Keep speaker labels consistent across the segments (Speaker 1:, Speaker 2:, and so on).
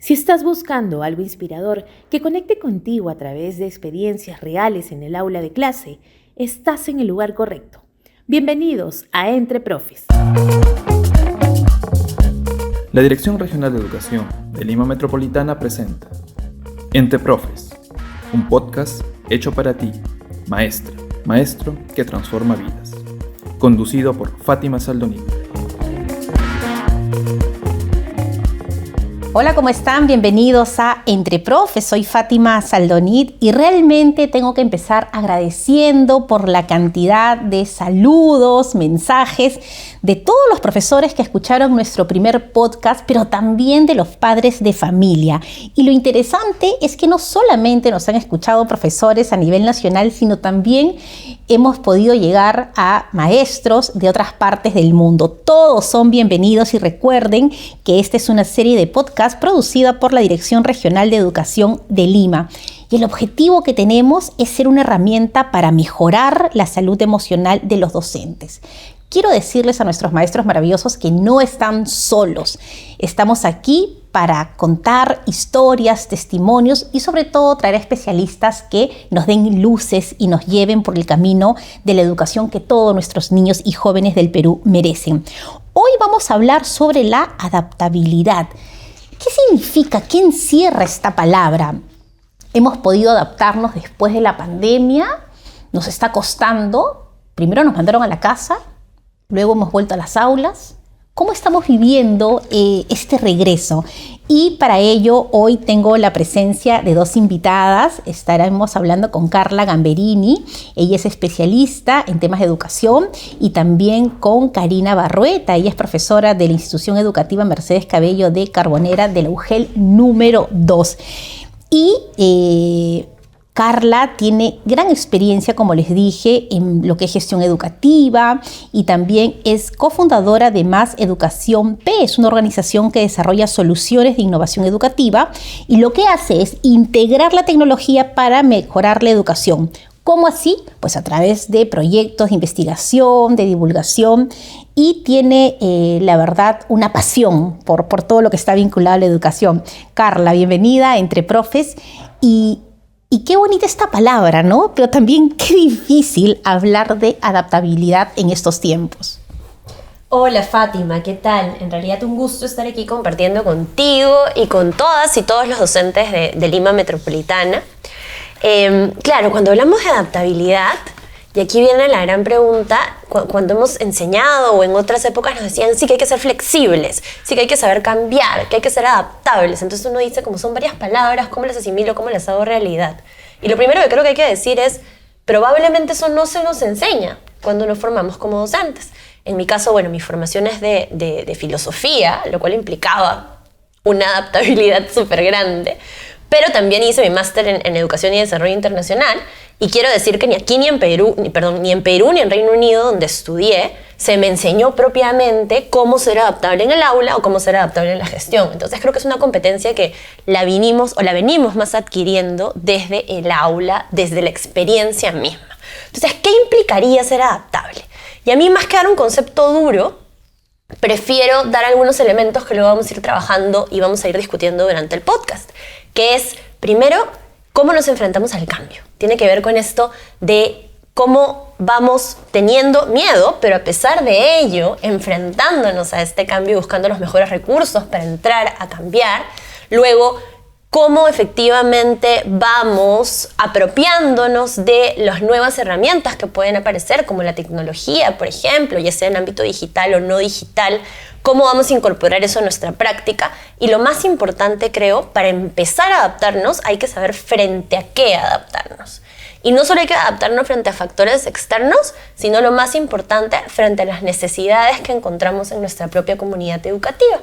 Speaker 1: Si estás buscando algo inspirador que conecte contigo a través de experiencias reales en el aula de clase, estás en el lugar correcto. Bienvenidos a Entre Profes.
Speaker 2: La Dirección Regional de Educación de Lima Metropolitana presenta Entre Profes, un podcast hecho para ti, maestra, maestro que transforma vidas. Conducido por Fátima Saldonit.
Speaker 3: Hola, ¿cómo están? Bienvenidos a Entre Profes. Soy Fátima Saldonit y realmente tengo que empezar agradeciendo por la cantidad de saludos, mensajes de todos los profesores que escucharon nuestro primer podcast, pero también de los padres de familia. Y lo interesante es que no solamente nos han escuchado profesores a nivel nacional, sino también hemos podido llegar a maestros de otras partes del mundo. Todos son bienvenidos y recuerden que esta es una serie de podcasts producida por la Dirección Regional de Educación de Lima. Y el objetivo que tenemos es ser una herramienta para mejorar la salud emocional de los docentes. Quiero decirles a nuestros maestros maravillosos que no están solos. Estamos aquí para contar historias, testimonios y sobre todo traer especialistas que nos den luces y nos lleven por el camino de la educación que todos nuestros niños y jóvenes del Perú merecen. Hoy vamos a hablar sobre la adaptabilidad. ¿Qué significa? ¿Qué encierra esta palabra? Hemos podido adaptarnos después de la pandemia, nos está costando. Primero nos mandaron a la casa, luego hemos vuelto a las aulas. ¿Cómo estamos viviendo este regreso? Y para ello hoy tengo la presencia de dos invitadas. Estaremos hablando con Carla Gamberini. Ella es especialista en temas de educación, y también con Karina Barrueta. Ella es profesora de la Institución Educativa Mercedes Cabello de Carbonera de la UGEL número 2. Y Carla tiene gran experiencia, como les dije, en lo que es gestión educativa, y también es cofundadora de Más Educación P. Es una organización que desarrolla soluciones de innovación educativa y lo que hace es integrar la tecnología para mejorar la educación. ¿Cómo así? Pues a través de proyectos de investigación, de divulgación, y tiene, la verdad, una pasión por todo lo que está vinculado a la educación. Carla, bienvenida a Entre Profes. Y qué bonita esta palabra, ¿no? Pero también qué difícil hablar de adaptabilidad en estos tiempos.
Speaker 4: Hola Fátima, ¿qué tal? En realidad un gusto estar aquí compartiendo contigo y con todas y todos los docentes de Lima Metropolitana. Claro, cuando hablamos de adaptabilidad, y aquí viene la gran pregunta, cuando hemos enseñado o en otras épocas nos decían sí que hay que ser flexibles, sí que hay que saber cambiar, que hay que ser adaptables. Entonces uno dice, como son varias palabras, ¿cómo las asimilo, cómo las hago realidad? Y lo primero que creo que hay que decir es, probablemente eso no se nos enseña cuando nos formamos como docentes. En mi caso, bueno, mi formación es de filosofía, lo cual implicaba una adaptabilidad súper grande, pero también hice mi máster en Educación y Desarrollo Internacional, y quiero decir que ni aquí ni en Perú ni en Reino Unido, donde estudié, se me enseñó propiamente cómo ser adaptable en el aula o cómo ser adaptable en la gestión. Entonces creo que es una competencia que la venimos más adquiriendo desde el aula, desde la experiencia misma. Entonces, ¿qué implicaría ser adaptable? Y a mí, más que dar un concepto duro, prefiero dar algunos elementos que luego vamos a ir trabajando y vamos a ir discutiendo durante el podcast, que es, primero, cómo nos enfrentamos al cambio. Tiene que ver con esto de cómo vamos teniendo miedo, pero a pesar de ello, enfrentándonos a este cambio y buscando los mejores recursos para entrar a cambiar. Luego, cómo efectivamente vamos apropiándonos de las nuevas herramientas que pueden aparecer, como la tecnología, por ejemplo, ya sea en ámbito digital o no digital, cómo vamos a incorporar eso en nuestra práctica. Y lo más importante, creo, para empezar a adaptarnos, hay que saber frente a qué adaptarnos. Y no solo hay que adaptarnos frente a factores externos, sino lo más importante, frente a las necesidades que encontramos en nuestra propia comunidad educativa.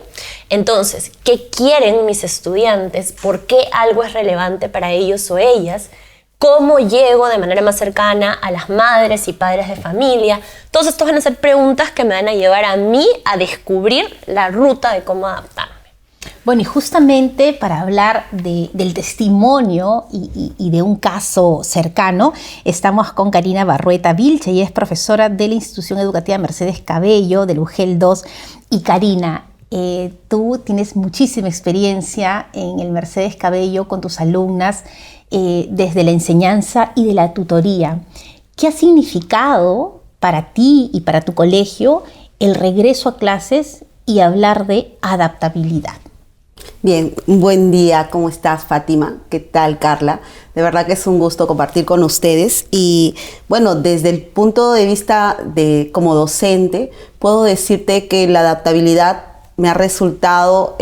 Speaker 4: Entonces, ¿qué quieren mis estudiantes? ¿Por qué algo es relevante para ellos o ellas? ¿Cómo llego de manera más cercana a las madres y padres de familia? Todos estos van a ser preguntas que me van a llevar a mí a descubrir la ruta de cómo adaptarme.
Speaker 3: Bueno, y justamente para hablar del testimonio y de un caso cercano, estamos con Karina Barrueta Vilche. Ella es profesora de la Institución Educativa Mercedes Cabello, del UGEL 2. Y Karina, Tú tienes muchísima experiencia en el Mercedes Cabello con tus alumnas, desde la enseñanza y de la tutoría. ¿Qué ha significado para ti y para tu colegio el regreso a clases y hablar de adaptabilidad?
Speaker 5: Bien, un buen día. ¿Cómo estás, Fátima? ¿Qué tal, Carla? De verdad que es un gusto compartir con ustedes. Y bueno, desde el punto de vista de como docente, puedo decirte que la adaptabilidad me ha resultado,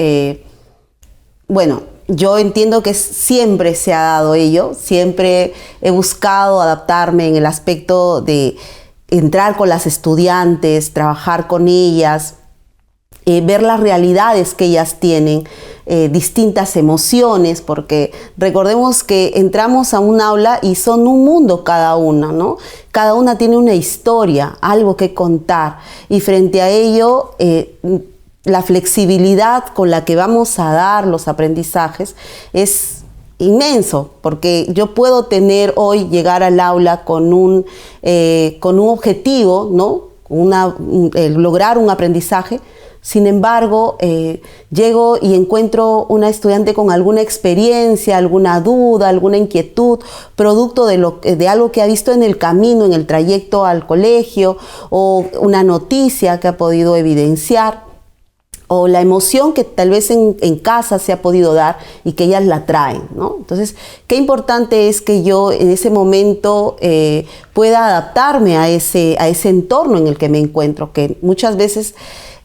Speaker 5: yo entiendo que siempre se ha dado ello, siempre he buscado adaptarme en el aspecto de entrar con las estudiantes, trabajar con ellas, ver las realidades que ellas tienen, distintas emociones, porque recordemos que entramos a un aula y son un mundo cada una, ¿no? Cada una tiene una historia, algo que contar, y frente a ello, la flexibilidad con la que vamos a dar los aprendizajes es inmenso, porque yo puedo llegar al aula con un objetivo, ¿no? Lograr un aprendizaje. Sin embargo, llego y encuentro una estudiante con alguna experiencia, alguna duda, alguna inquietud, producto de algo que ha visto en el camino, en el trayecto al colegio, o una noticia que ha podido evidenciar, o la emoción que tal vez en casa se ha podido dar y que ellas la traen, ¿no? Entonces, qué importante es que yo en ese momento pueda adaptarme a ese entorno en el que me encuentro, que muchas veces,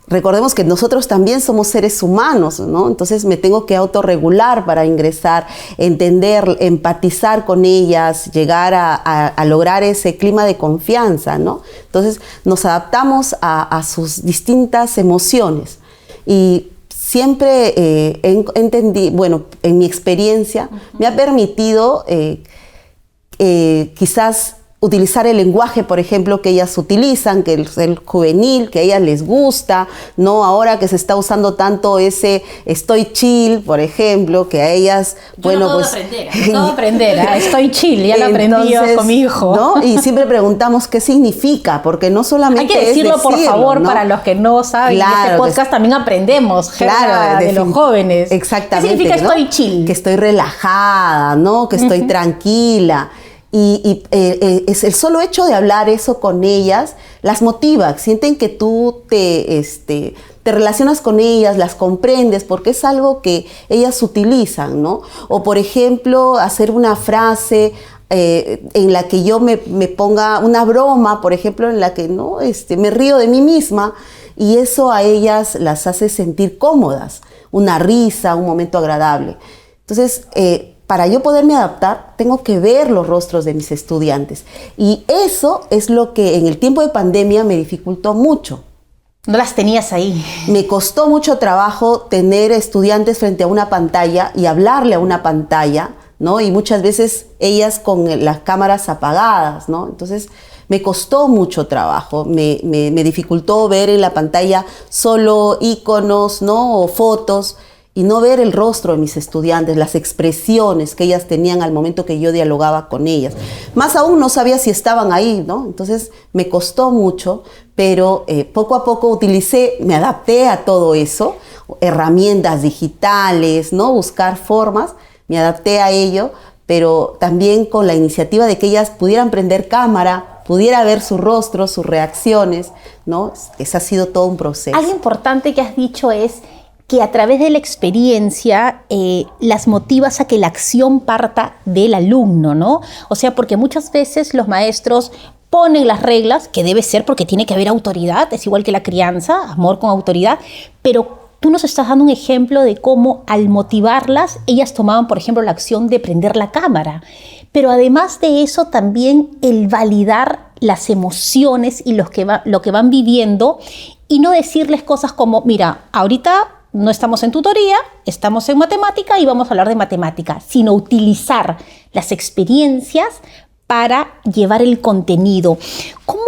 Speaker 5: recordemos que nosotros también somos seres humanos, ¿no? Entonces me tengo que autorregular para ingresar, entender, empatizar con ellas, llegar a lograr ese clima de confianza, ¿no? Entonces nos adaptamos a sus distintas emociones. Y siempre entendí, en mi experiencia, me ha permitido quizás utilizar el lenguaje, por ejemplo, que ellas utilizan, que es el juvenil, que a ellas les gusta, ¿no? Ahora que se está usando tanto ese estoy chill, por ejemplo, que a ellas,
Speaker 3: Acabo de aprender, estoy chill, ya lo aprendí yo con mi hijo.
Speaker 5: ¿No? Y siempre preguntamos qué significa, porque no solamente
Speaker 3: hay que decirlo,
Speaker 5: es
Speaker 3: por favor,
Speaker 5: ¿no?
Speaker 3: Para los que no saben,
Speaker 5: claro,
Speaker 3: en este podcast también aprendemos, de los jóvenes.
Speaker 5: Exactamente.
Speaker 3: ¿Qué significa estoy chill?
Speaker 5: Que estoy relajada, ¿no? Que estoy tranquila. Y es el solo hecho de hablar eso con ellas, las motiva, sienten que tú te relacionas con ellas, las comprendes, porque es algo que ellas utilizan, ¿no? O por ejemplo, hacer una frase en la que yo me ponga una broma, por ejemplo, en la que no me río de mí misma, y eso a ellas las hace sentir cómodas, una risa, un momento agradable. Entonces, para yo poderme adaptar, tengo que ver los rostros de mis estudiantes. Y eso es lo que en el tiempo de pandemia me dificultó mucho.
Speaker 3: No las tenías ahí.
Speaker 5: Me costó mucho trabajo tener estudiantes frente a una pantalla y hablarle a una pantalla, ¿no? Y muchas veces ellas con las cámaras apagadas, ¿no? Entonces, me costó mucho trabajo. Me dificultó ver en la pantalla solo iconos, ¿no? O fotos, y no ver el rostro de mis estudiantes, las expresiones que ellas tenían al momento que yo dialogaba con ellas. Más aún no sabía si estaban ahí, ¿no? Entonces me costó mucho, pero poco a poco me adapté a todo eso, herramientas digitales, ¿no? Buscar formas, me adapté a ello, pero también con la iniciativa de que ellas pudieran prender cámara, pudiera ver su rostro, sus reacciones, ¿no? Ese ha sido todo un proceso.
Speaker 3: Algo importante que has dicho es que a través de la experiencia las motivas a que la acción parta del alumno, ¿no? O sea, porque muchas veces los maestros ponen las reglas, que debe ser porque tiene que haber autoridad, es igual que la crianza, amor con autoridad, pero tú nos estás dando un ejemplo de cómo al motivarlas, ellas tomaban, por ejemplo, la acción de prender la cámara. Pero además de eso, también el validar las emociones y lo que van viviendo y no decirles cosas como, mira, ahorita no estamos en tutoría, estamos en matemática y vamos a hablar de matemática, sino utilizar las experiencias para llevar el contenido. ¿Cómo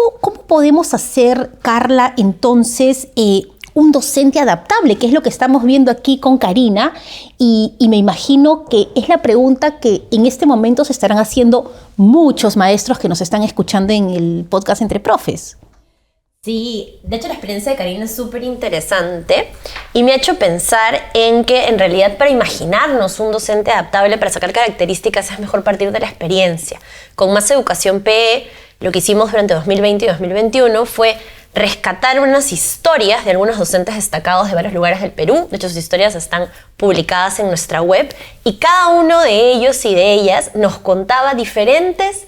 Speaker 3: podemos hacer, Carla, entonces, un docente adaptable, que es lo que estamos viendo aquí con Karina? Y me imagino que es la pregunta que en este momento se estarán haciendo muchos maestros que nos están escuchando en el podcast Entre Profes.
Speaker 4: Sí, de hecho la experiencia de Karina es súper interesante y me ha hecho pensar en que en realidad para imaginarnos un docente adaptable, para sacar características, es mejor partir de la experiencia. Con Más Educación PE, lo que hicimos durante 2020 y 2021 fue rescatar unas historias de algunos docentes destacados de varios lugares del Perú. De hecho, sus historias están publicadas en nuestra web y cada uno de ellos y de ellas nos contaba diferentes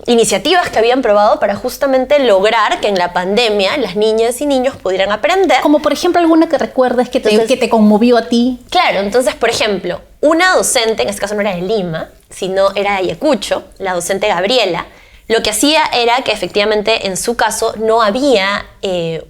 Speaker 4: iniciativas que habían probado para justamente lograr que en la pandemia las niñas y niños pudieran aprender.
Speaker 3: Como por ejemplo alguna que recuerdes que te conmovió a ti.
Speaker 4: Claro, entonces por ejemplo, una docente, en este caso no era de Lima, sino era de Ayacucho, la docente Gabriela, lo que hacía era que efectivamente en su caso no había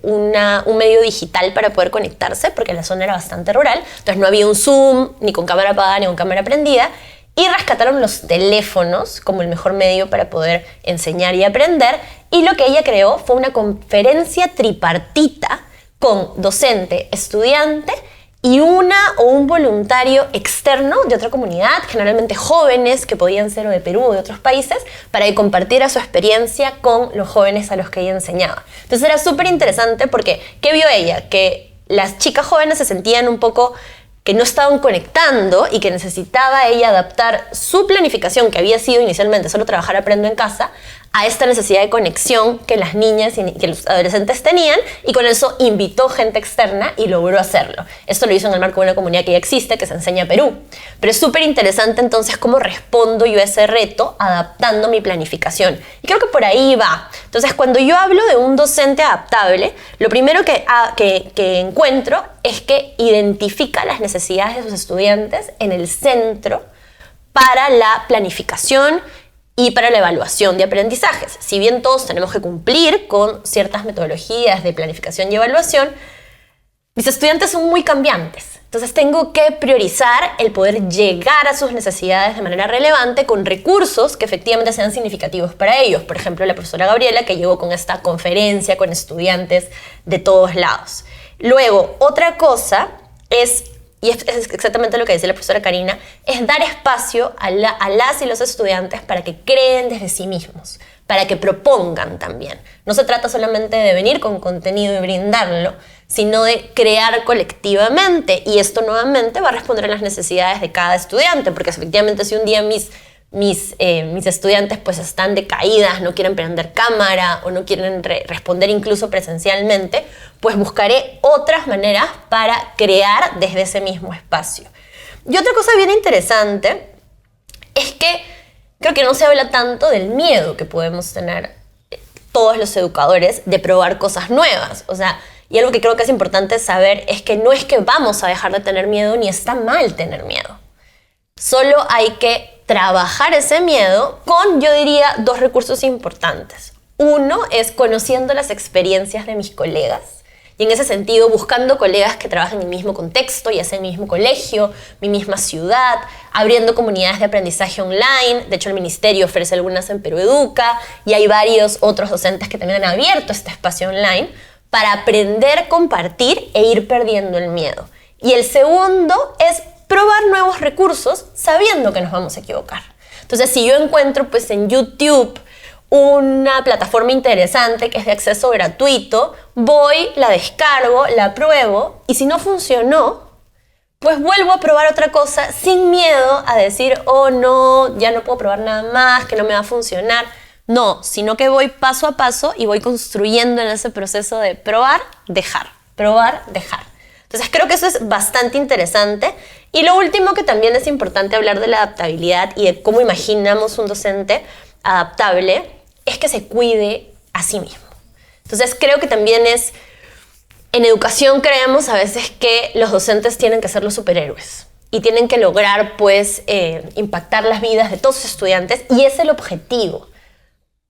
Speaker 4: un medio digital para poder conectarse porque la zona era bastante rural, entonces no había un Zoom, ni con cámara apagada, ni con cámara prendida, y rescataron los teléfonos como el mejor medio para poder enseñar y aprender. Y lo que ella creó fue una conferencia tripartita con docente, estudiante y una o un voluntario externo de otra comunidad, generalmente jóvenes que podían ser o de Perú o de otros países, para que compartiera su experiencia con los jóvenes a los que ella enseñaba. Entonces era súper interesante porque, ¿qué vio ella? Que las chicas jóvenes se sentían un poco que no estaban conectando y que necesitaba ella adaptar su planificación, que había sido inicialmente solo trabajar aprendo en casa, a esta necesidad de conexión que las niñas y que los adolescentes tenían, y con eso invitó gente externa y logró hacerlo. Esto lo hizo en el marco de una comunidad que ya existe, que se Enseña Perú. Pero es súper interesante entonces cómo respondo yo a ese reto adaptando mi planificación. Y creo que por ahí va. Entonces, cuando yo hablo de un docente adaptable, lo primero que encuentro es que identifica las necesidades de sus estudiantes en el centro para la planificación y para la evaluación de aprendizajes. Si bien todos tenemos que cumplir con ciertas metodologías de planificación y evaluación, mis estudiantes son muy cambiantes. Entonces tengo que priorizar el poder llegar a sus necesidades de manera relevante con recursos que efectivamente sean significativos para ellos. Por ejemplo, la profesora Gabriela, que llegó con esta conferencia con estudiantes de todos lados. Luego, otra cosa es, y es exactamente lo que decía la profesora Karina, es dar espacio a las y los estudiantes para que creen desde sí mismos, para que propongan también. No se trata solamente de venir con contenido y brindarlo, sino de crear colectivamente. Y esto nuevamente va a responder a las necesidades de cada estudiante, porque efectivamente si un día mis estudiantes pues están decaídas, no quieren prender cámara o no quieren responder incluso presencialmente, pues buscaré otras maneras para crear desde ese mismo espacio. Y otra cosa bien interesante es que creo que no se habla tanto del miedo que podemos tener todos los educadores de probar cosas nuevas. O sea, y algo que creo que es importante saber es que no es que vamos a dejar de tener miedo ni está mal tener miedo. Solo hay que trabajar ese miedo con, yo diría, dos recursos importantes. Uno es conociendo las experiencias de mis colegas y en ese sentido buscando colegas que trabajen en el mismo contexto, ya sea en mi mismo colegio, mi misma ciudad, abriendo comunidades de aprendizaje online. De hecho, el ministerio ofrece algunas en Perú Educa y hay varios otros docentes que también han abierto este espacio online para aprender, compartir e ir perdiendo el miedo. Y el segundo es probar nuevos recursos sabiendo que nos vamos a equivocar. Entonces, si yo encuentro pues en YouTube una plataforma interesante que es de acceso gratuito, voy, la descargo, la pruebo y si no funcionó, pues vuelvo a probar otra cosa sin miedo a decir, oh no, ya no puedo probar nada más, que no me va a funcionar. No, sino que voy paso a paso y voy construyendo en ese proceso de probar, dejar, probar, dejar. Entonces creo que eso es bastante interesante. Y lo último que también es importante hablar de la adaptabilidad y de cómo imaginamos un docente adaptable es que se cuide a sí mismo. Entonces creo que también es, en educación creemos a veces que los docentes tienen que ser los superhéroes y tienen que lograr pues impactar las vidas de todos sus estudiantes y es el objetivo.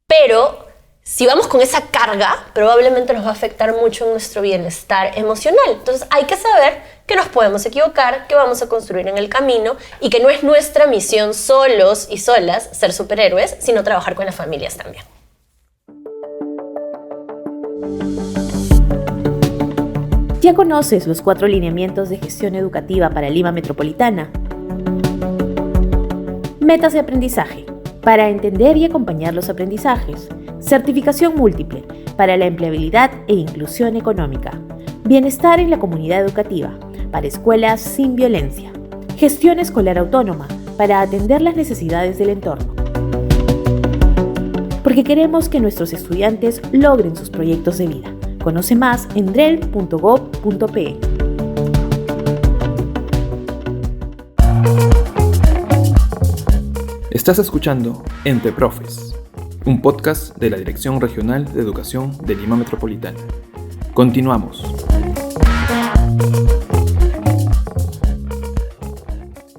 Speaker 4: Pero si vamos con esa carga, probablemente nos va a afectar mucho en nuestro bienestar emocional. Entonces hay que saber que nos podemos equivocar, que vamos a construir en el camino y que no es nuestra misión solos y solas ser superhéroes, sino trabajar con las familias también.
Speaker 1: ¿Ya conoces los 4 lineamientos de gestión educativa para Lima Metropolitana? Metas de aprendizaje. Para entender y acompañar los aprendizajes, Certificación múltiple para la empleabilidad e inclusión económica. Bienestar en la comunidad educativa para escuelas sin violencia. Gestión escolar autónoma para atender las necesidades del entorno. Porque queremos que nuestros estudiantes logren sus proyectos de vida. Conoce más en drel.gov.pe.
Speaker 2: Estás escuchando Entre Profes, un podcast de la Dirección Regional de Educación de Lima Metropolitana. Continuamos.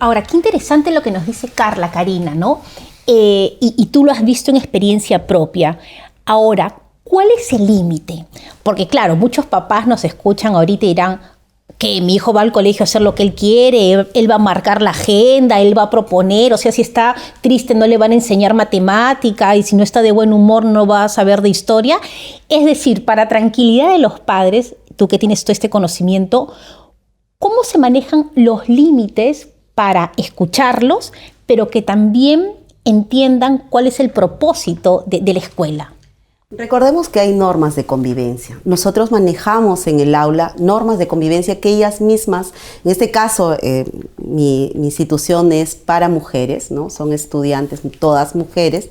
Speaker 3: Ahora, qué interesante lo que nos dice Carla, Karina, ¿no? Y tú lo has visto en experiencia propia. Ahora, ¿cuál es el límite? Porque claro, muchos papás nos escuchan ahorita y dirán que mi hijo va al colegio a hacer lo que él quiere, él va a marcar la agenda, él va a proponer, o sea, si está triste no le van a enseñar matemática y si no está de buen humor no va a saber de historia. Es decir, para tranquilidad de los padres, tú que tienes todo este conocimiento, ¿cómo se manejan los límites para escucharlos, pero que también entiendan cuál es el propósito de la escuela?
Speaker 5: Recordemos que hay normas de convivencia. Nosotros manejamos en el aula normas de convivencia que ellas mismas, en este caso mi institución es para mujeres, ¿no? Son estudiantes, todas mujeres.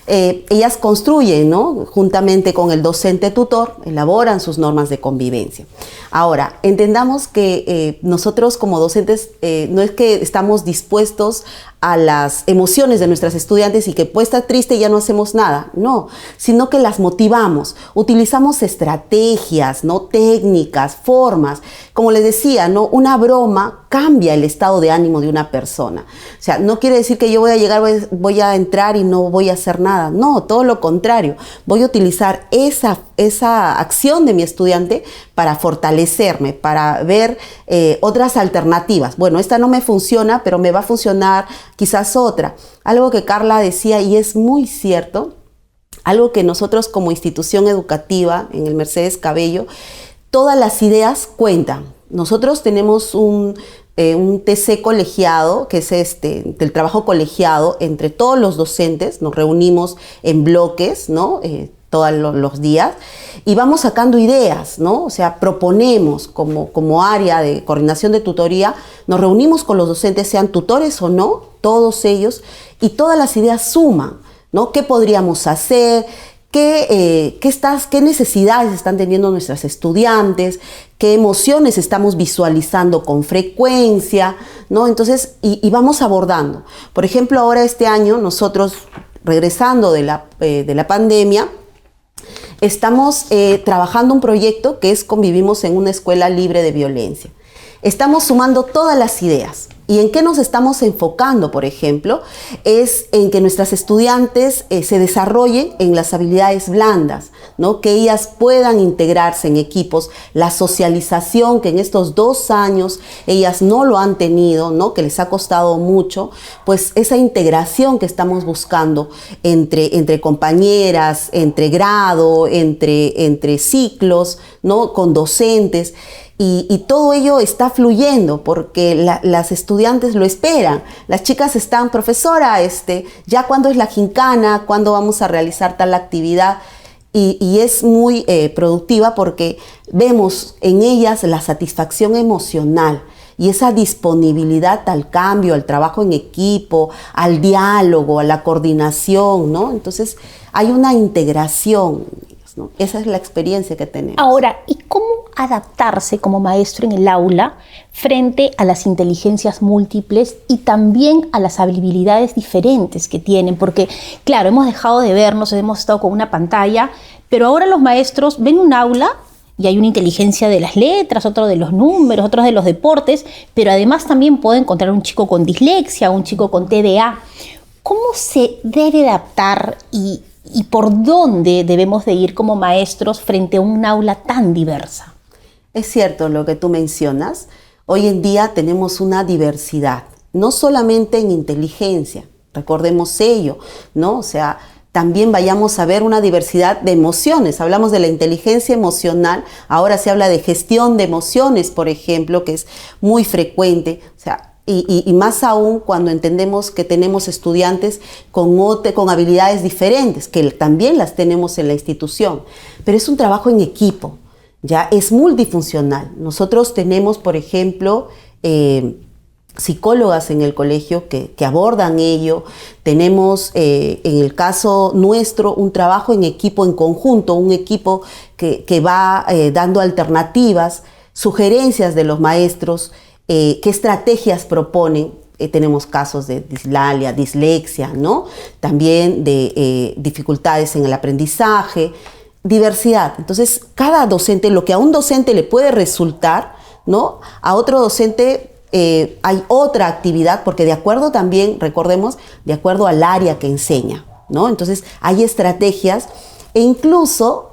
Speaker 5: Ellas construyen, ¿no? Juntamente con el docente tutor, elaboran sus normas de convivencia. Ahora, entendamos que nosotros como docentes no es que estamos dispuestos a las emociones de nuestras estudiantes y que pues está triste y ya no hacemos nada, no, sino que las motivamos, utilizamos estrategias, ¿no? Técnicas, formas, como les decía, ¿no? Una broma cambia el estado de ánimo de una persona, o sea, no quiere decir que yo voy a llegar, voy a entrar y no voy a hacer nada, no, todo lo contrario, voy a utilizar esa acción de mi estudiante para fortalecerme, para ver otras alternativas. Bueno, esta no me funciona, pero me va a funcionar quizás otra. Algo que Carla decía y es muy cierto, algo que nosotros como institución educativa en el Mercedes Cabello, todas las ideas cuentan. Nosotros tenemos un TC colegiado, que es del trabajo colegiado entre todos los docentes, nos reunimos en bloques, ¿no? Todos los días y vamos sacando ideas, ¿no? O sea, proponemos como área de coordinación de tutoría, nos reunimos con los docentes, sean tutores o no, todos ellos, y todas las ideas suman, ¿no? ¿Qué podríamos hacer? ¿Qué necesidades están teniendo nuestras estudiantes? ¿Qué emociones estamos visualizando con frecuencia? ¿No? Entonces, y vamos abordando. Por ejemplo, ahora este año nosotros, regresando de la pandemia, estamos trabajando un proyecto que es Convivimos en una escuela libre de violencia. Estamos sumando todas las ideas. ¿Y en qué nos estamos enfocando, por ejemplo? Es en que nuestras estudiantes se desarrollen en las habilidades blandas, ¿no? Que ellas puedan integrarse en equipos, la socialización que en estos 2 años ellas no lo han tenido, ¿no? Que les ha costado mucho, pues esa integración que estamos buscando entre compañeras, entre grado, entre ciclos, ¿no? Con docentes. Y todo ello está fluyendo porque las estudiantes lo esperan. Las chicas están, profesora, ya cuándo es la gincana, cuándo vamos a realizar tal actividad. Y es muy productiva porque vemos en ellas la satisfacción emocional y esa disponibilidad al cambio, al trabajo en equipo, al diálogo, a la coordinación, ¿no? Entonces hay una integración, ¿no? Esa es la experiencia que tenemos.
Speaker 3: Ahora, ¿y cómo adaptarse como maestro en el aula frente a las inteligencias múltiples y también a las habilidades diferentes que tienen? Porque, claro, hemos dejado de vernos, hemos estado con una pantalla, pero ahora los maestros ven un aula y hay una inteligencia de las letras, otro de los números, otros de los deportes, pero además también puede encontrar un chico con dislexia, un chico con TDA. ¿Cómo se debe adaptar y por dónde debemos de ir como maestros frente a un aula tan diversa?
Speaker 5: Es cierto lo que tú mencionas. Hoy en día tenemos una diversidad, no solamente en inteligencia, recordemos ello, ¿no? O sea, también vayamos a ver una diversidad de emociones. Hablamos de la inteligencia emocional, ahora se habla de gestión de emociones, por ejemplo, que es muy frecuente. O sea, Y más aún cuando entendemos que tenemos estudiantes con habilidades diferentes, que también las tenemos en la institución. Pero es un trabajo en equipo, ya es multifuncional. Nosotros tenemos, por ejemplo, psicólogas en el colegio que abordan ello. Tenemos, en el caso nuestro, un trabajo en equipo, en conjunto, un equipo que va dando alternativas, sugerencias de los maestros, qué estrategias proponen. Tenemos casos de dislalia, dislexia, ¿no? También de dificultades en el aprendizaje, diversidad. Entonces, cada docente, lo que a un docente le puede resultar, ¿no? A otro docente hay otra actividad, porque de acuerdo también, recordemos, de acuerdo al área que enseña, ¿no? Entonces, hay estrategias e incluso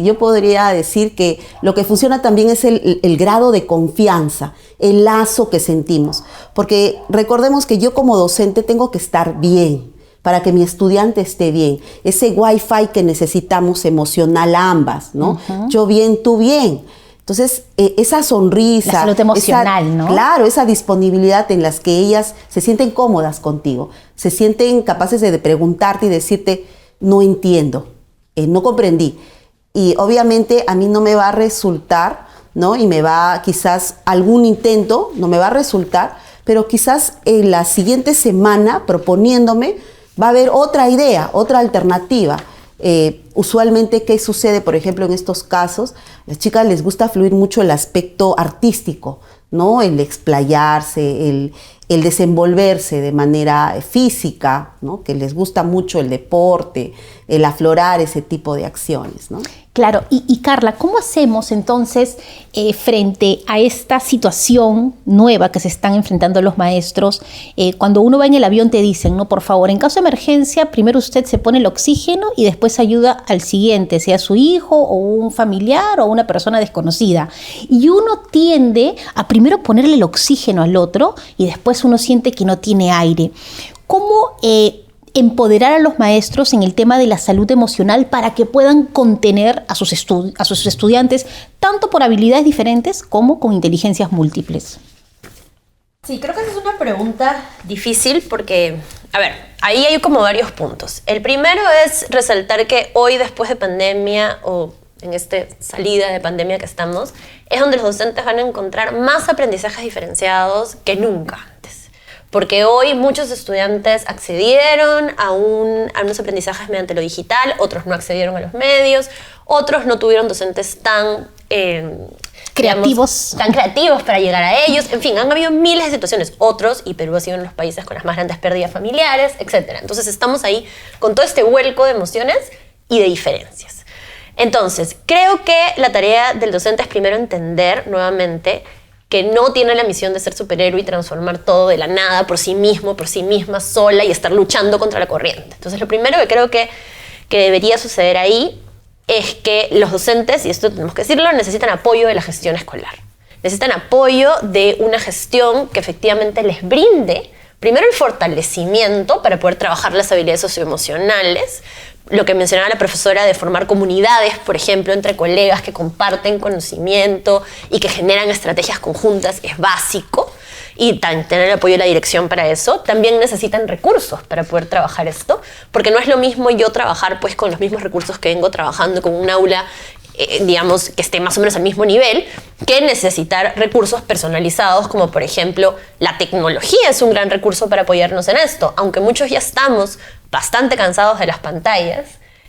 Speaker 5: yo podría decir que lo que funciona también es el grado de confianza, el lazo que sentimos. Porque recordemos que yo como docente tengo que estar bien para que mi estudiante esté bien. Ese wifi que necesitamos emocional ambas, ¿no? Uh-huh. Yo bien, tú bien. Entonces, esa sonrisa.
Speaker 3: La salud emocional, ¿no?
Speaker 5: Claro, esa disponibilidad en las que ellas se sienten cómodas contigo, se sienten capaces de preguntarte y decirte, no entiendo, no comprendí. Y obviamente a mí no me va a resultar, ¿no? Y me va quizás algún intento, no me va a resultar, pero quizás en la siguiente semana proponiéndome va a haber otra idea, otra alternativa. Usualmente, ¿qué sucede? Por ejemplo, en estos casos, a las chicas les gusta fluir mucho el aspecto artístico, ¿no? El explayarse, el desenvolverse de manera física, ¿no? Que les gusta mucho el deporte, el aflorar ese tipo de acciones, ¿no?
Speaker 3: Claro, y Carla, ¿cómo hacemos entonces frente a esta situación nueva que se están enfrentando los maestros? Cuando uno va en el avión te dicen, no, por favor, en caso de emergencia, primero usted se pone el oxígeno y después ayuda al siguiente, sea su hijo o un familiar o una persona desconocida. Y uno tiende a primero ponerle el oxígeno al otro y después uno siente que no tiene aire. ¿Cómo empoderar a los maestros en el tema de la salud emocional para que puedan contener a sus estudiantes tanto por habilidades diferentes como con inteligencias múltiples?
Speaker 4: Sí, creo que esa es una pregunta difícil porque, a ver, ahí hay como varios puntos. El primero es resaltar que hoy, después de pandemia o en esta salida de pandemia que estamos, es donde los docentes van a encontrar más aprendizajes diferenciados que nunca antes. Porque hoy muchos estudiantes accedieron a unos aprendizajes mediante lo digital, otros no accedieron a los medios, otros no tuvieron docentes tan
Speaker 3: creativos
Speaker 4: para llegar a ellos. En fin, han habido miles de situaciones. Otros, y Perú ha sido uno de los países con las más grandes pérdidas familiares, etc. Entonces estamos ahí con todo este vuelco de emociones y de diferencias. Entonces, creo que la tarea del docente es primero entender nuevamente que no tiene la misión de ser superhéroe y transformar todo de la nada por sí mismo, por sí misma, sola y estar luchando contra la corriente. Entonces, lo primero que creo que debería suceder ahí es que los docentes, y esto tenemos que decirlo, necesitan apoyo de la gestión escolar. Necesitan apoyo de una gestión que efectivamente les brinde primero el fortalecimiento para poder trabajar las habilidades socioemocionales, lo que mencionaba la profesora de formar comunidades, por ejemplo, entre colegas que comparten conocimiento y que generan estrategias conjuntas, es básico. Y tener el apoyo de la dirección para eso. También necesitan recursos para poder trabajar esto, porque no es lo mismo yo trabajar pues con los mismos recursos que vengo trabajando con un aula, digamos, que esté más o menos al mismo nivel, que necesitar recursos personalizados, como por ejemplo la tecnología es un gran recurso para apoyarnos en esto. Aunque muchos ya estamos bastante cansados de las pantallas,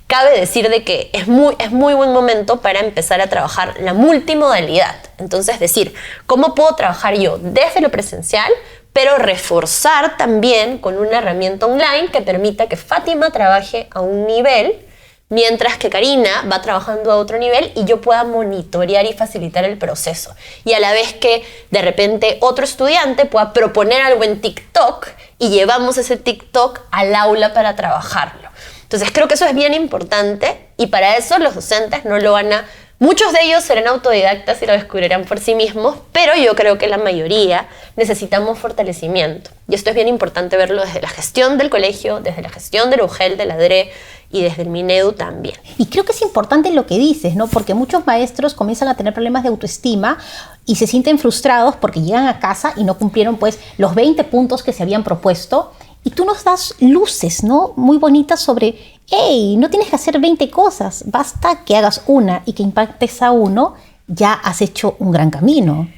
Speaker 4: cabe decir de que es muy buen momento para empezar a trabajar la multimodalidad. Entonces, decir, ¿cómo puedo trabajar yo desde lo presencial, pero reforzar también con una herramienta online que permita que Fátima trabaje a un nivel, mientras que Karina va trabajando a otro nivel y yo pueda monitorear y facilitar el proceso? Y a la vez que de repente otro estudiante pueda proponer algo en TikTok y llevamos ese TikTok al aula para trabajarlo. Entonces creo que eso es bien importante y para eso los docentes no lo van a Muchos de ellos serán autodidactas y lo descubrirán por sí mismos, pero yo creo que la mayoría necesitamos fortalecimiento. Y esto es bien importante verlo desde la gestión del colegio, desde la gestión del UGEL, de la DRE y desde el Minedu también.
Speaker 3: Y creo que es importante lo que dices, ¿no? Porque muchos maestros comienzan a tener problemas de autoestima y se sienten frustrados porque llegan a casa y no cumplieron pues los 20 puntos que se habían propuesto. Y tú nos das luces, ¿no? Muy bonitas sobre, hey, no tienes que hacer 20 cosas, basta que hagas una y que impactes a uno, ya has hecho un gran camino.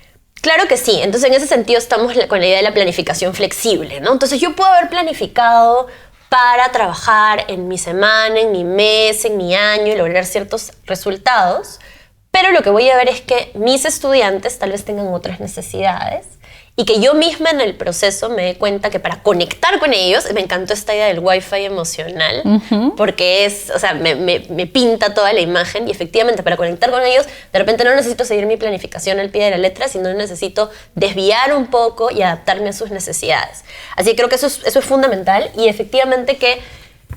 Speaker 4: Claro que sí, entonces en ese sentido estamos con la idea de la planificación flexible, ¿no? Entonces yo puedo haber planificado para trabajar en mi semana, en mi mes, en mi año y lograr ciertos resultados, pero lo que voy a ver es que mis estudiantes tal vez tengan otras necesidades y que yo misma en el proceso me dé cuenta que para conectar con ellos, me encantó esta idea del Wi-Fi emocional, porque es, o sea, me pinta toda la imagen y efectivamente para conectar con ellos, de repente no necesito seguir mi planificación al pie de la letra, sino necesito desviar un poco y adaptarme a sus necesidades. Así que creo que eso es fundamental y efectivamente que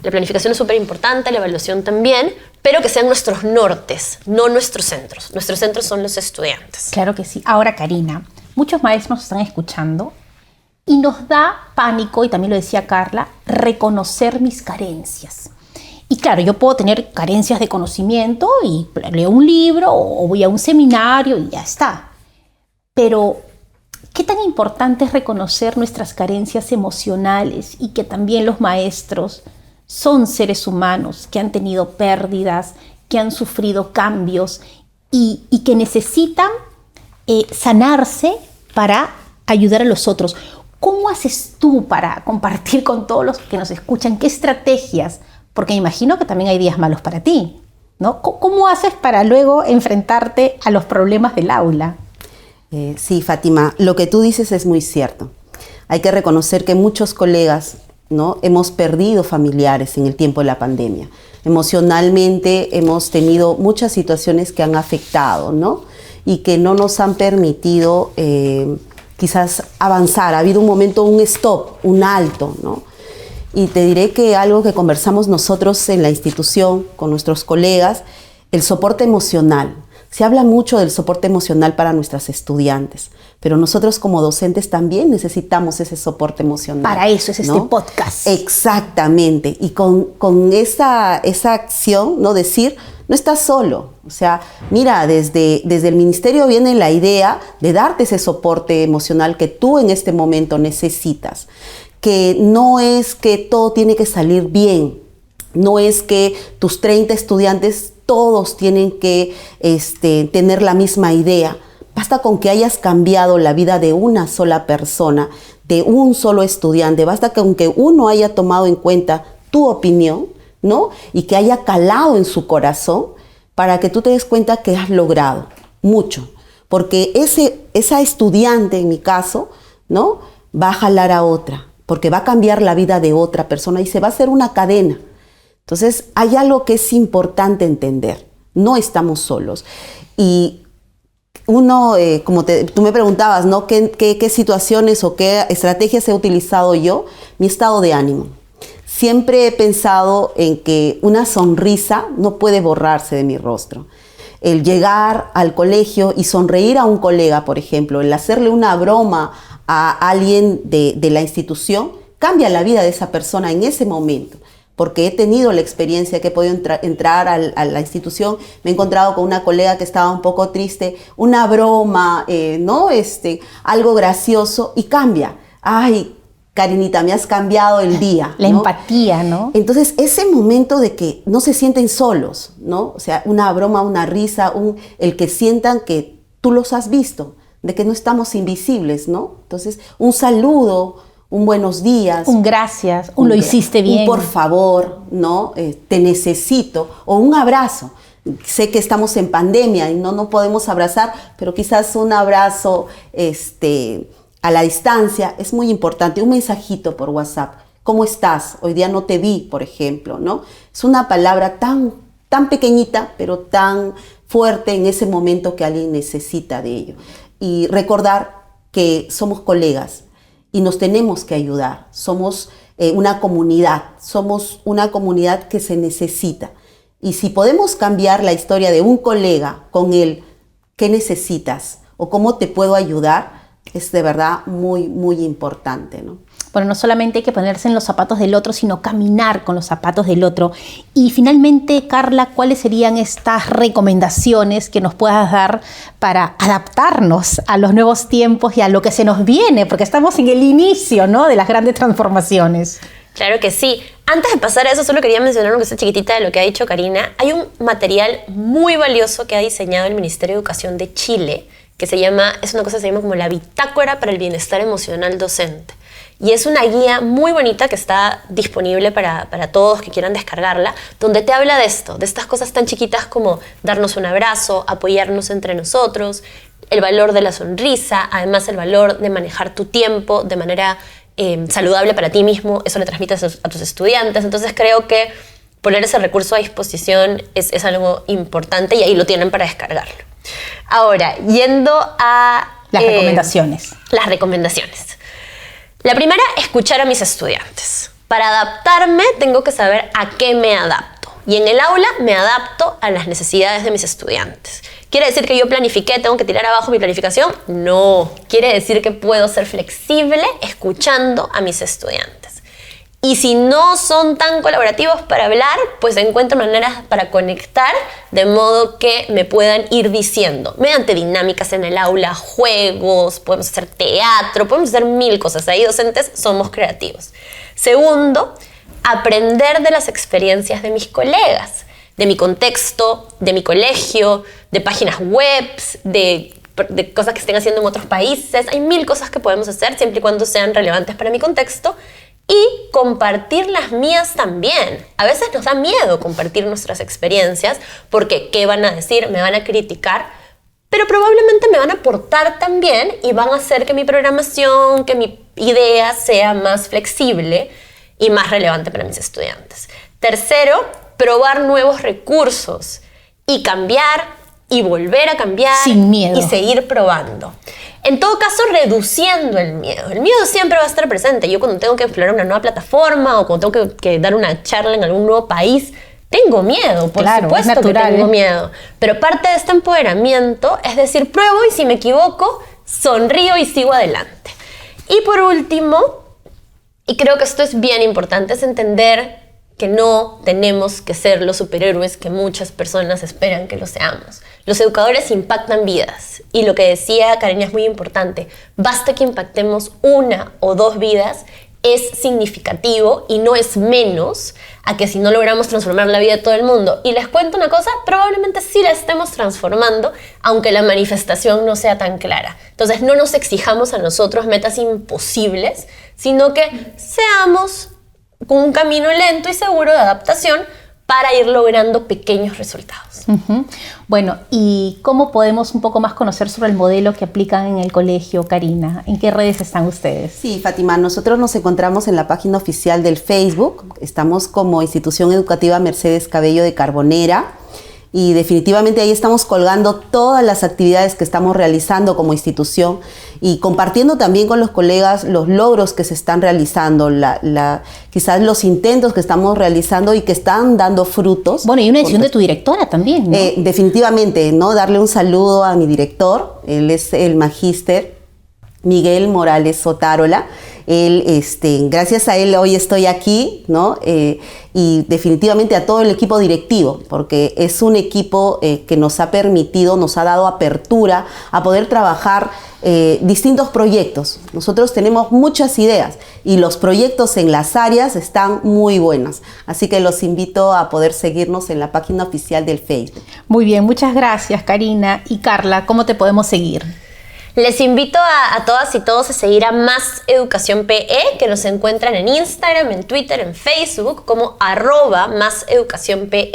Speaker 4: la planificación es súper importante, la evaluación también, pero que sean nuestros nortes, no nuestros centros. Nuestros centros son los estudiantes.
Speaker 3: Claro que sí. Ahora, Karina, muchos maestros nos están escuchando y nos da pánico, y también lo decía Carla, reconocer mis carencias. Y claro, yo puedo tener carencias de conocimiento y leo un libro o voy a un seminario y ya está. Pero, ¿qué tan importante es reconocer nuestras carencias emocionales y que también los maestros son seres humanos que han tenido pérdidas, que han sufrido cambios y que necesitan sanarse para ayudar a los otros? ¿Cómo haces tú para compartir con todos los que nos escuchan? ¿Qué estrategias? Porque me imagino que también hay días malos para ti, ¿no? ¿Cómo haces para luego enfrentarte a los problemas del aula?
Speaker 5: Sí, Fátima, lo que tú dices es muy cierto. Hay que reconocer que muchos colegas, ¿no?, hemos perdido familiares en el tiempo de la pandemia. Emocionalmente hemos tenido muchas situaciones que han afectado, ¿no?, y que no nos han permitido quizás avanzar. Ha habido un momento, un stop, un alto, ¿no? Y te diré que algo que conversamos nosotros en la institución con nuestros colegas, el soporte emocional. Se habla mucho del soporte emocional para nuestras estudiantes, pero nosotros como docentes también necesitamos ese soporte emocional.
Speaker 3: Para eso es, ¿no?, este podcast.
Speaker 5: Exactamente. Y con esa acción, ¿no?, decir, no estás solo. O sea, mira, desde el ministerio viene la idea de darte ese soporte emocional que tú en este momento necesitas. Que no es que todo tiene que salir bien. No es que tus 30 estudiantes todos tienen que tener la misma idea. Basta con que hayas cambiado la vida de una sola persona, de un solo estudiante. Basta con que uno haya tomado en cuenta tu opinión, ¿no?, y que haya calado en su corazón para que tú te des cuenta que has logrado mucho. Porque esa estudiante, en mi caso, ¿no?, va a jalar a otra, porque va a cambiar la vida de otra persona y se va a hacer una cadena. Entonces, hay algo que es importante entender. No estamos solos. Y uno, como tú me preguntabas, ¿no?, ¿qué situaciones o qué estrategias he utilizado yo? Mi estado de ánimo. Siempre he pensado en que una sonrisa no puede borrarse de mi rostro. El llegar al colegio y sonreír a un colega, por ejemplo, el hacerle una broma a alguien de la institución, cambia la vida de esa persona en ese momento. Porque he tenido la experiencia que he podido entrar a la institución, me he encontrado con una colega que estaba un poco triste, una broma, ¿no?, algo gracioso y cambia. Ay, Karinita, me has cambiado el día.
Speaker 3: La
Speaker 5: ¿no?
Speaker 3: empatía, ¿no?
Speaker 5: Entonces, ese momento de que no se sienten solos, ¿no? O sea, una broma, una risa, el que sientan que tú los has visto, de que no estamos invisibles, ¿no? Entonces, un saludo, un buenos días.
Speaker 3: Un gracias, un lo hiciste bien.
Speaker 5: Un por favor, ¿no? Te necesito. O un abrazo. Sé que estamos en pandemia y no podemos abrazar, pero quizás un abrazo a la distancia es muy importante. Un mensajito por WhatsApp. ¿Cómo estás? Hoy día no te vi, por ejemplo, ¿no? Es una palabra tan pequeñita, pero tan fuerte en ese momento que alguien necesita de ello. Y recordar que somos colegas y nos tenemos que ayudar. Somos una comunidad que se necesita. Y si podemos cambiar la historia de un colega con el ¿qué necesitas? O ¿cómo te puedo ayudar? Es de verdad muy, muy importante, ¿no?
Speaker 3: Bueno, no solamente hay que ponerse en los zapatos del otro, sino caminar con los zapatos del otro. Y finalmente, Carla, ¿cuáles serían estas recomendaciones que nos puedas dar para adaptarnos a los nuevos tiempos y a lo que se nos viene? Porque estamos en el inicio, ¿no?, de las grandes transformaciones.
Speaker 4: Claro que sí. Antes de pasar a eso, solo quería mencionar una cosa chiquitita de lo que ha dicho Karina. Hay un material muy valioso que ha diseñado el Ministerio de Educación de Chile, que es una cosa que se llama como la Bitácora para el Bienestar Emocional Docente. Y es una guía muy bonita que está disponible para todos que quieran descargarla, donde te habla de esto, de estas cosas tan chiquitas como darnos un abrazo, apoyarnos entre nosotros, el valor de la sonrisa, además el valor de manejar tu tiempo de manera saludable para ti mismo. Eso le transmites a tus estudiantes. Entonces creo que poner ese recurso a disposición es algo importante y ahí lo tienen para descargarlo. Ahora, yendo a
Speaker 3: las recomendaciones.
Speaker 4: Las recomendaciones. La primera, escuchar a mis estudiantes. Para adaptarme tengo que saber a qué me adapto. Y en el aula me adapto a las necesidades de mis estudiantes. ¿Quiere decir que yo planifiqué, tengo que tirar abajo mi planificación? No. Quiere decir que puedo ser flexible escuchando a mis estudiantes. Y si no son tan colaborativos para hablar, pues encuentro maneras para conectar de modo que me puedan ir diciendo, mediante dinámicas en el aula, juegos, podemos hacer teatro, podemos hacer 1000 cosas. Ahí docentes somos creativos. Segundo, aprender de las experiencias de mis colegas, de mi contexto, de mi colegio, de páginas web, de cosas que estén haciendo en otros países. Hay 1000 cosas que podemos hacer siempre y cuando sean relevantes para mi contexto. Y compartir las mías también. A veces nos da miedo compartir nuestras experiencias porque ¿qué van a decir? Me van a criticar, pero probablemente me van a aportar también y van a hacer que mi programación, que mi idea sea más flexible y más relevante para mis estudiantes. Tercero, probar nuevos recursos y cambiar y volver a cambiar
Speaker 3: sin miedo
Speaker 4: y seguir probando. En todo caso, reduciendo el miedo. El miedo siempre va a estar presente. Yo cuando tengo que explorar una nueva plataforma o cuando tengo que dar una charla en algún nuevo país, tengo miedo, por supuesto que tengo miedo. Pero parte de este empoderamiento es decir, pruebo y si me equivoco, sonrío y sigo adelante. Y por último, y creo que esto es bien importante, es entender que no tenemos que ser los superhéroes que muchas personas esperan que lo seamos. Los educadores impactan vidas y lo que decía Karina es muy importante. Basta que impactemos 1 o 2 vidas, es significativo y no es menos a que si no logramos transformar la vida de todo el mundo. Y les cuento una cosa, probablemente sí la estemos transformando, aunque la manifestación no sea tan clara. Entonces no nos exijamos a nosotros metas imposibles, sino que seamos con un camino lento y seguro de adaptación para ir logrando pequeños resultados.
Speaker 3: Bueno, ¿y cómo podemos un poco más conocer sobre el modelo que aplican en el colegio, Karina? ¿En qué redes están ustedes?
Speaker 5: Sí, Fátima, nosotros nos encontramos en la página oficial del Facebook. Estamos como Institución Educativa Mercedes Cabello de Carbonera. Y definitivamente ahí estamos colgando todas las actividades que estamos realizando como institución y compartiendo también con los colegas los logros que se están realizando, quizás los intentos que estamos realizando y que están dando frutos.
Speaker 3: Bueno, y una decisión de tu directora también, ¿no?
Speaker 5: Definitivamente, ¿no? Darle un saludo a mi director, él es el magíster Miguel Morales Sotárola. Él, gracias a él hoy estoy aquí, ¿no? Y definitivamente a todo el equipo directivo, porque es un equipo que nos ha permitido, nos ha dado apertura a poder trabajar distintos proyectos. Nosotros tenemos muchas ideas y los proyectos en las áreas están muy buenos. Así que los invito a poder seguirnos en la página oficial del Facebook.
Speaker 3: Muy bien, muchas gracias, Karina. Y Carla, ¿cómo te podemos seguir?
Speaker 4: Les invito a todas y todos a seguir a Más Educación PE, que nos encuentran en Instagram, en Twitter, en Facebook, como @máseducacionpe.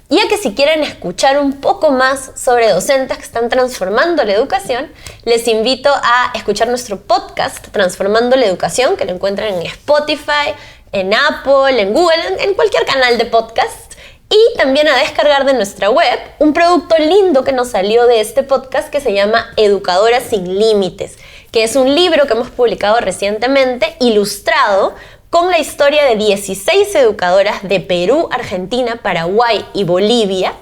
Speaker 4: Y a que si quieren escuchar un poco más sobre docentes que están transformando la educación, les invito a escuchar nuestro podcast Transformando la Educación, que lo encuentran en Spotify, en Apple, en Google, en cualquier canal de podcast. Y también a descargar de nuestra web un producto lindo que nos salió de este podcast que se llama Educadoras sin Límites, que es un libro que hemos publicado recientemente, ilustrado con la historia de 16 educadoras de Perú, Argentina, Paraguay y Bolivia,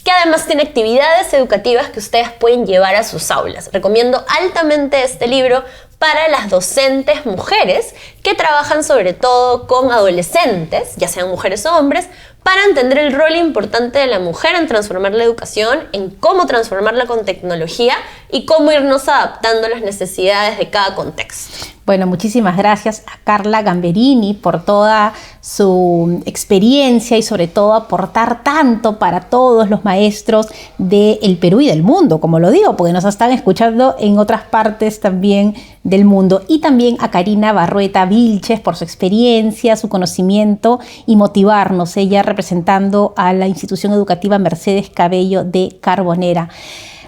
Speaker 4: que además tiene actividades educativas que ustedes pueden llevar a sus aulas. Recomiendo altamente este libro para las docentes mujeres que trabajan sobre todo con adolescentes, ya sean mujeres o hombres, para entender el rol importante de la mujer en transformar la educación, en cómo transformarla con tecnología y cómo irnos adaptando a las necesidades de cada contexto.
Speaker 3: Bueno, muchísimas gracias a Carla Gamberini por toda su experiencia y sobre todo aportar tanto para todos los maestros del Perú y del mundo, como lo digo, porque nos están escuchando en otras partes también del mundo. Y también a Karina Barrueta Vilches por su experiencia, su conocimiento y motivarnos, ella representando a la institución educativa Mercedes Cabello de Carbonera.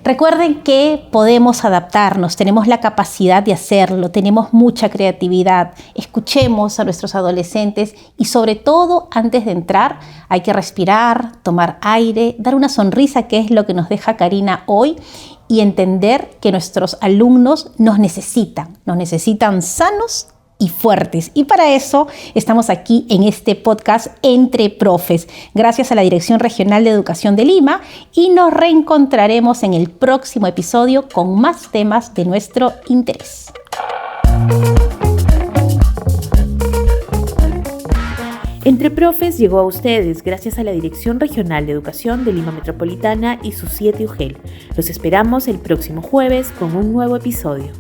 Speaker 3: Recuerden que podemos adaptarnos, tenemos la capacidad de hacerlo, tenemos mucha creatividad. Escuchemos a nuestros adolescentes y sobre todo antes de entrar hay que respirar, tomar aire, dar una sonrisa, que es lo que nos deja Karina hoy, y entender que nuestros alumnos nos necesitan sanos y fuertes. Y para eso estamos aquí en este podcast Entre Profes, gracias a la Dirección Regional de Educación de Lima, y nos reencontraremos en el próximo episodio con más temas de nuestro interés.
Speaker 1: Entre Profes llegó a ustedes gracias a la Dirección Regional de Educación de Lima Metropolitana y su 7 UGEL. Los esperamos el próximo jueves con un nuevo episodio.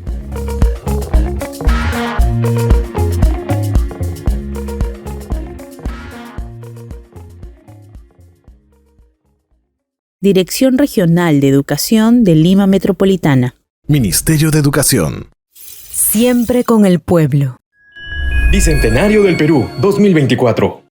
Speaker 1: Dirección Regional de Educación de Lima Metropolitana.
Speaker 6: Ministerio de Educación.
Speaker 7: Siempre con el pueblo.
Speaker 8: Bicentenario del Perú 2024.